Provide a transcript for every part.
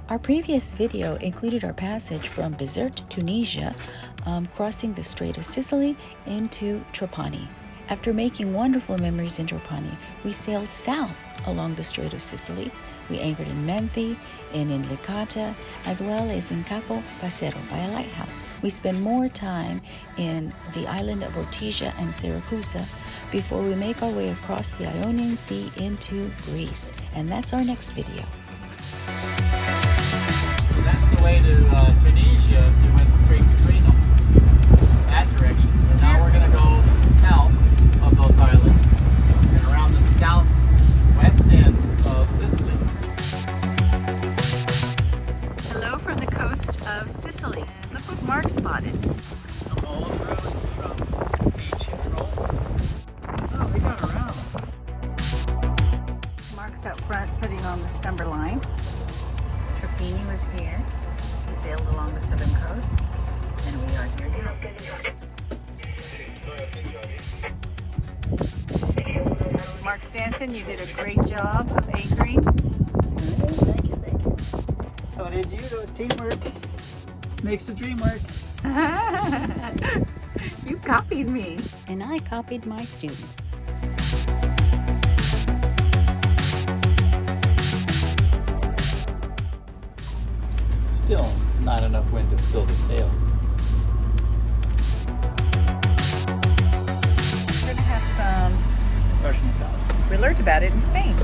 Our previous video included our passage from Bizerte, Tunisia, crossing the Strait of Sicily into Trapani. After making wonderful memories in Trapani, we sailed south along the Strait of Sicily. We anchored in Menfi and in Licata, as well as in Capo Passero by a lighthouse. We spend more time in the island of Ortigia-Siracusa before we make our way across the Ionian Sea into Greece. And that's our next video. So that's the way to Tunisia if you went straight between them, that direction. So now we're going to go south of those islands and around the southwest end of Sicily. Hello from the coast of Sicily. Look what Mark spotted. Some old ruins from ancient Rome. Oh, we got around. Mark's out front putting on the stubber line. Trapani was here. We sailed along the southern coast, and we are here now. Mark Stanton, you did a great job of anchoring. Thank you. So did you. It was teamwork. Makes the dream work. You copied me. And I copied my students. Still not enough wind to fill the sails. We're going to have some... Russian south. We learned about it in Spain.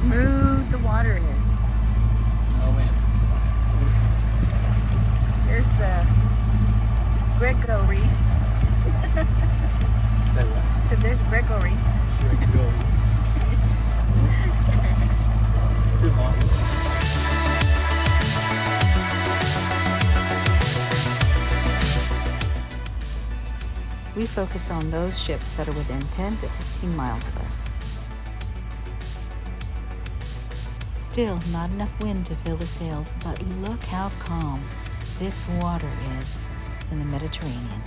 Smooth the water is. No wind. There's Gregory. Say what? So there's Gregory. Too long. We focus on those ships that are within 10 to 15 miles of us. Still not enough wind to fill the sails, but look how calm this water is in the Mediterranean.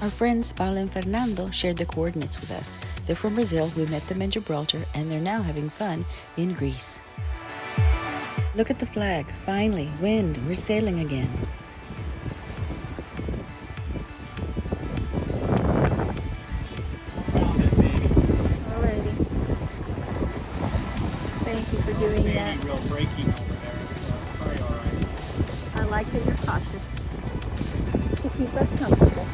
Our friends Paolo and Fernando shared the coordinates with us. They're from Brazil, we met them in Gibraltar, and they're now having fun in Greece. Look at the flag. Finally, wind. We're sailing again. Alrighty. Thank you for doing that. Real braking over there, so probably all right. I like that you're cautious to keep us comfortable.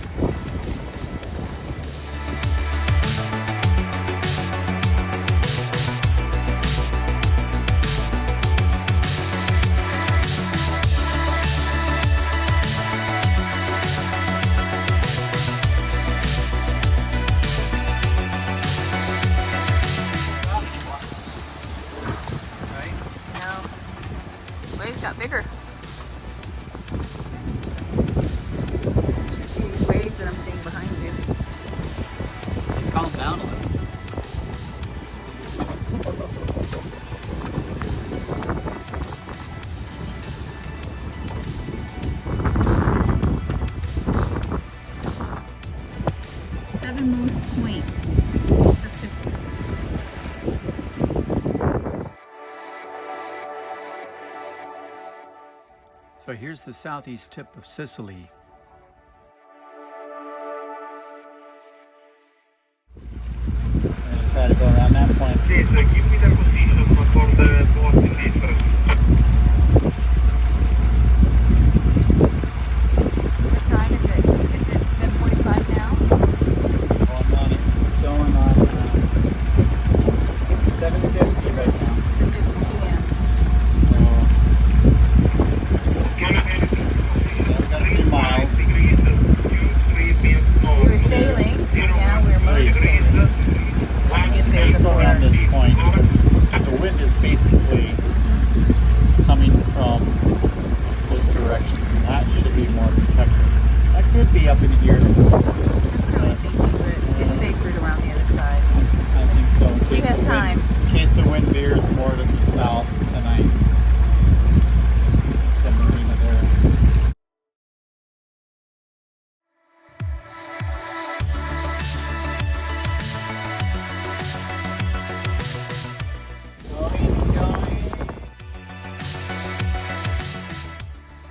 Waves got bigger. You should see these waves that I'm seeing behind you. Calm down a little. Southernmost point. So here's the southeast tip of Sicily. I'm going to try to go around that point. Yes, give me the position.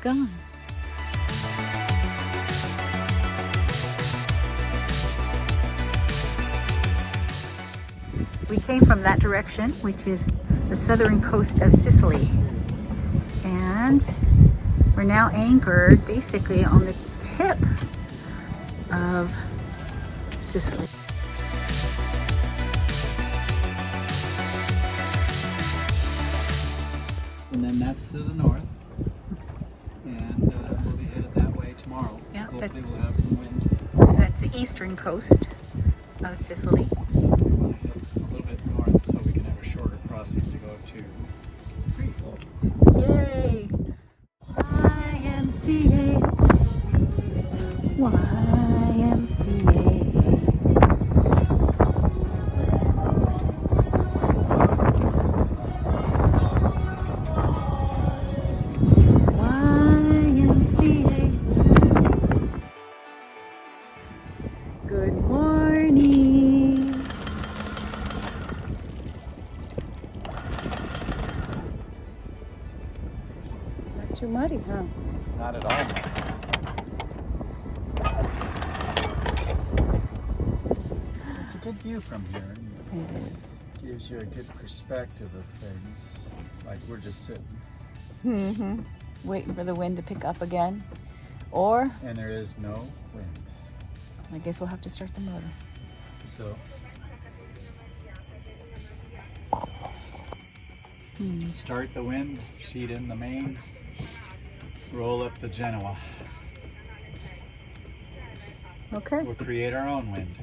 gone. We came from that direction, which is the southern coast of Sicily. And we're now anchored basically on the tip of Sicily. And then that's to the north. And we'll be headed that way tomorrow. Yeah, hopefully we'll have some wind. That's the eastern coast of Sicily. We want to head a little bit north so we can have a shorter crossing to go to Greece. Yay! YMCA. YMCA. Good morning. Not too muddy, huh? Not at all. It's a good view from here. It is. Gives you a good perspective of things. Like we're just sitting. Mm-hmm. Waiting for the wind to pick up again. Or, And there is no wind. I guess we'll have to start the motor. So start the wind, sheet in the main, roll up the Genoa. Okay. We'll create our own wind.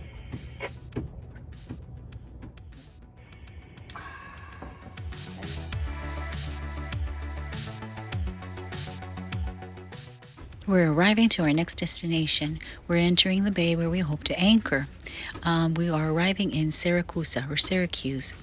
We're arriving to our next destination. We're entering the bay where we hope to anchor. We are arriving in Siracusa, or Syracuse.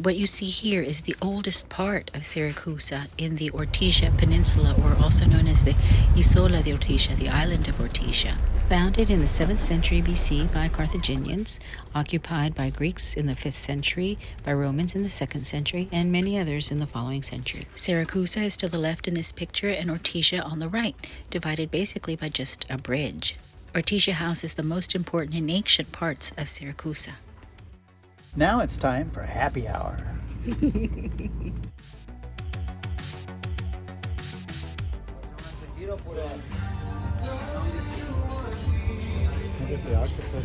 What you see here is the oldest part of Siracusa in the Ortigia Peninsula, or also known as the Isola de Ortigia, the island of Ortigia. Founded in the 7th century BC by Carthaginians, occupied by Greeks in the 5th century, by Romans in the 2nd century, and many others in the following century. Siracusa is to the left in this picture and Ortigia on the right, divided basically by just a bridge. Ortigia houses the most important and ancient parts of Siracusa. Now it's time for happy hour. Look at the octopus.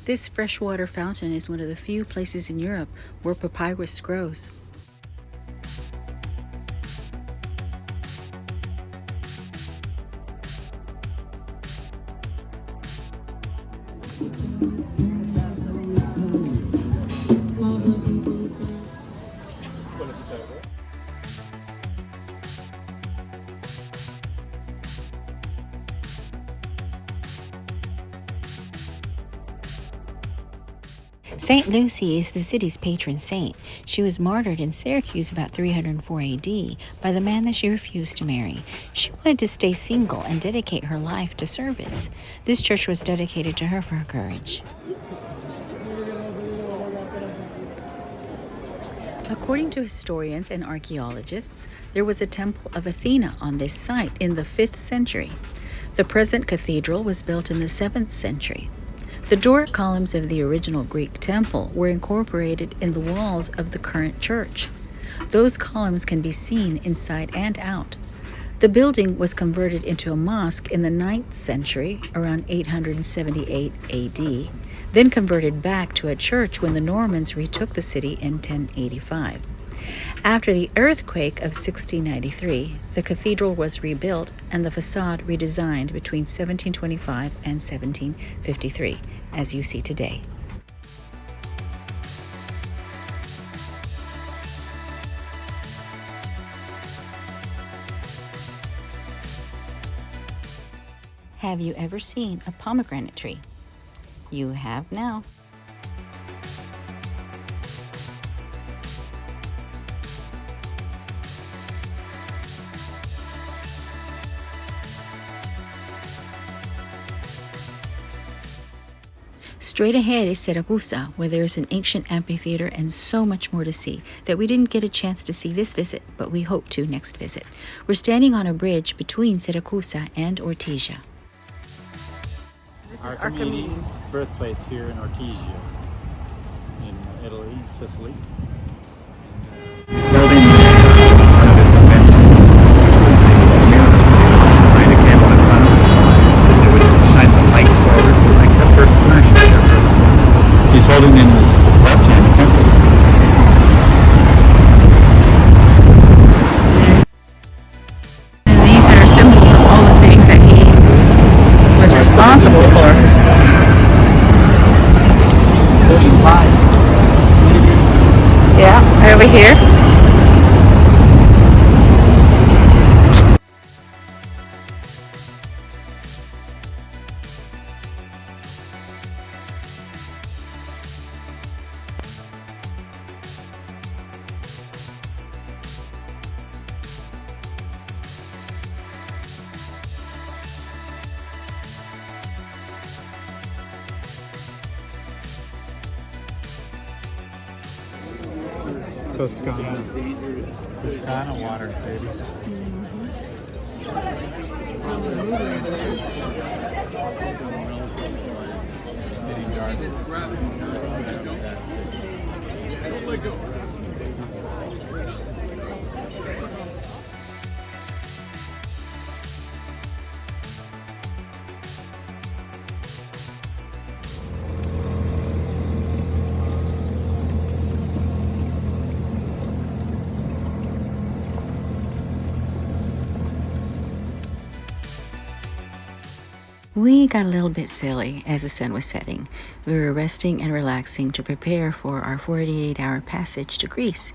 This freshwater fountain is one of the few places in Europe where papyrus grows. Saint Lucy is the city's patron saint. She was martyred in Syracuse about 304 AD by the man that she refused to marry. She wanted to stay single and dedicate her life to service. This church was dedicated to her for her courage. According to historians and archaeologists, there was a temple of Athena on this site in the 5th century. The present cathedral was built in the 7th century. The Doric columns of the original Greek temple were incorporated in the walls of the current church. Those columns can be seen inside and out. The building was converted into a mosque in the 9th century, around 878 AD, then converted back to a church when the Normans retook the city in 1085. After the earthquake of 1693, the cathedral was rebuilt and the facade redesigned between 1725 and 1753, as you see today. Have you ever seen a pomegranate tree? You have now. Straight ahead is Siracusa, where there is an ancient amphitheater and so much more to see that we didn't get a chance to see this visit, but we hope to next visit. We're standing on a bridge between Siracusa and Ortigia. This is Archemedis. Birthplace here in Ortigia, in Italy, Sicily. He's holding one of his inventions, which was the mirror behind a candle in front of him. It would shine the light forward, like the first furniture ever. He's holding in his left hand a compass. And these are symbols of all the things that he was responsible for. Yeah, right over here. Toscana water, baby. Getting dark. We got a little bit silly as the sun was setting. We were resting and relaxing to prepare for our 48-hour passage to Greece.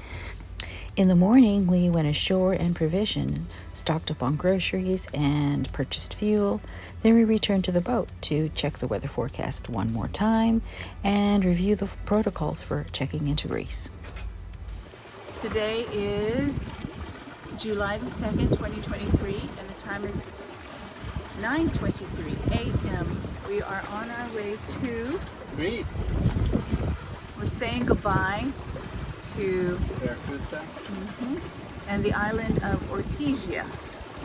In the morning, we went ashore and provisioned, stocked up on groceries, and purchased fuel. Then we returned to the boat to check the weather forecast one more time and review the protocols for checking into Greece. Today is July the 2nd, 2023, and the time is 9:23 a.m. We are on our way to Greece. We're saying goodbye to Siracusa. And the island of Ortigia.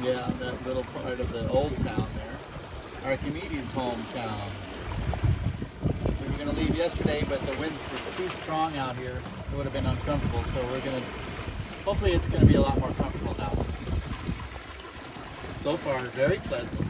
Yeah, that little part of the old town there. Archemedis' hometown. We were going to leave yesterday, but the winds were too strong out here. It would have been uncomfortable, so we're going to... Hopefully it's going to be a lot more comfortable now. So far, very pleasant.